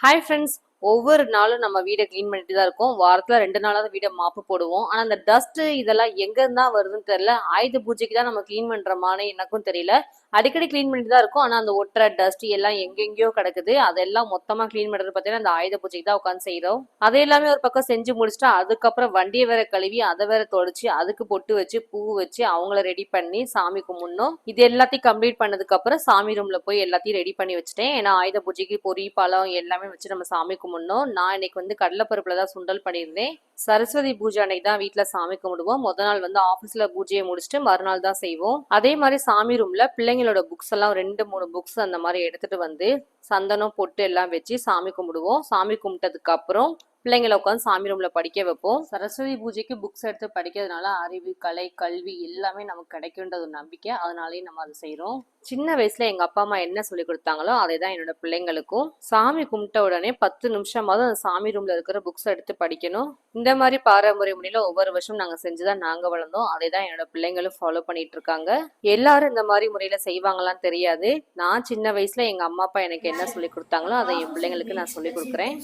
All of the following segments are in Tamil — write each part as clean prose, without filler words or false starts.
Hi friends. ஒவ்வொரு நாளும் நம்ம வீடை க்ளீன் பண்ணிட்டு தான் இருக்கோம். வாரத்தில் 2 நாளாவது வீடை மாப்பு போடுவோம். ஆனால் அந்த டஸ்ட்டு இதெல்லாம் எங்கேருந்து தான் வருதுன்னு தெரியல. ஆயுத பூஜைக்கு தான் நம்ம க்ளீன் பண்ணுறோமான்னு எனக்கும் தெரியல. அடிக்கடி க்ளீன் பண்ணிட்டு தான் இருக்கும். ஆனால் அந்த ஒட்டுற டஸ்ட் எல்லாம் எங்கெங்கேயோ கிடக்குது. அதெல்லாம் மொத்தமாக க்ளீன் பண்ணுறது பார்த்தீங்கன்னா அந்த ஆயுத பூஜைக்கு தான் உட்காந்து செய்கிறோம். அதை எல்லாமே ஒரு பக்கம் செஞ்சு முடிச்சுட்டா அதுக்கப்புறம் வண்டியை வேற கழுவி அதை வேற தொடச்சி அதுக்கு பொட்டு வச்சு பூ வச்சு அவங்கள ரெடி பண்ணி சாமி கும்பிடணும். இது எல்லாத்தையும் கம்ப்ளீட் பண்ணதுக்கப்புறம் சாமி ரூமில் போய் எல்லாத்தையும் ரெடி பண்ணி வச்சுட்டேன். ஏன்னா ஆயுத பூஜைக்கு பொரி பழம் எல்லாமே வச்சு நம்ம சாமி கும்பிடணும். நான் இன்னைக்கு கடலைப்பருப்புல தான் சுண்டல் பண்ணியிருந்தேன். சரஸ்வதி பூஜை அன்னைக்கு தான் வீட்டுல சாமி கும்பிடுவோம். முதல் நாள் ஆபீஸ்ல பூஜையை முடிச்சுட்டு மறுநாள் தான் செய்வோம். அதே மாதிரி சாமி ரூம்ல பிள்ளைங்களோட புக்ஸ் எல்லாம் 2-3 புக்ஸ் அந்த மாதிரி எடுத்துட்டு வந்து சந்தனம் பொட்டு எல்லாம் வச்சு சாமி கும்பிடுவோம். சாமி கும்பிட்டதுக்கு அப்புறம் பிள்ளைங்களை உட்காந்து சாமி ரூம்ல படிக்க வைப்போம். சரஸ்வதி பூஜைக்கு புக்ஸ் எடுத்து படிக்கிறதுனால அறிவு, கலை, கல்வி எல்லாமே நமக்கு கிடைக்கும்ன்ற ஒரு நம்பிக்கை. அதனாலேயே நம்ம அதை செய்யறோம். சின்ன வயசுல எங்க அப்பா அம்மா என்ன சொல்லி கொடுத்தாங்களோ அதை தான் என்னோட பிள்ளைங்களுக்கும். சாமி கும்பிட்ட உடனே 10 நிமிஷமாவது அந்த சாமி ரூம்ல இருக்கிற புக்ஸ் எடுத்து படிக்கணும். இந்த மாதிரி பாரம்பரிய முறையில ஒவ்வொரு வருஷம் நாங்க செஞ்சுதான் நாங்க வளர்ந்தோம். அதை தான் என்னோட பிள்ளைங்களும் ஃபாலோ பண்ணிட்டு இருக்காங்க. எல்லாரும் இந்த மாதிரி முறையில செய்வாங்களான்னு தெரியாது. நான் சின்ன வயசுல எங்க அம்மா அப்பா எனக்கு என்ன சொல்லி கொடுத்தாங்களோ அதை என் பிள்ளைங்களுக்கு நான் சொல்லி கொடுக்குறேன்.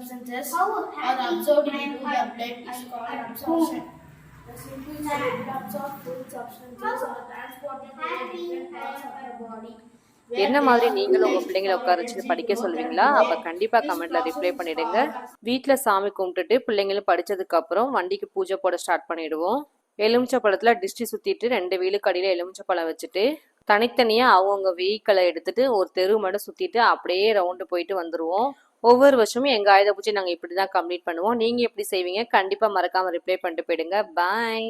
Substances are absorbed into the blood is called absorption. The simple absorption of food substances are transported to the different parts of the body. என்ன மாதிரி நீங்களும் உங்க பிள்ளைங்களை உட்கார வச்சு படிக்க சொல்வீங்களா? அப்ப கண்டிப்பா கமெண்ட்ல ரிப்ளை பண்ணிடுங்க. வீட்டுல சாமி கும்பிட்டுட்டு பிள்ளைங்களும் படிச்சதுக்கு அப்புறம் வண்டிக்கு பூஜை போட ஸ்டார்ட் பண்ணிடுவோம். எலுமிச்சை பழத்துல டிஸ்டி சுத்திட்டு 2 வீலுக்கு அடியில எலுமிச்சை பழம் வச்சுட்டு தனித்தனியா அவங்கவுங்க வெஹிக்கிளை எடுத்துட்டு ஒரு தெரு மட்டும் சுத்திட்டு அப்படியே ரவுண்டு போயிட்டு வந்துருவோம். ஒவ்வொரு வருஷமும் எங்க ஆயுத பூஜை நாங்க இப்படிதான் கம்ப்ளீட் பண்ணுவோம். நீங்க எப்படி செய்வீங்க? கண்டிப்பா மறக்காம ரிப்ளை பண்ணிட்டு போயிடுங்க. பாய்.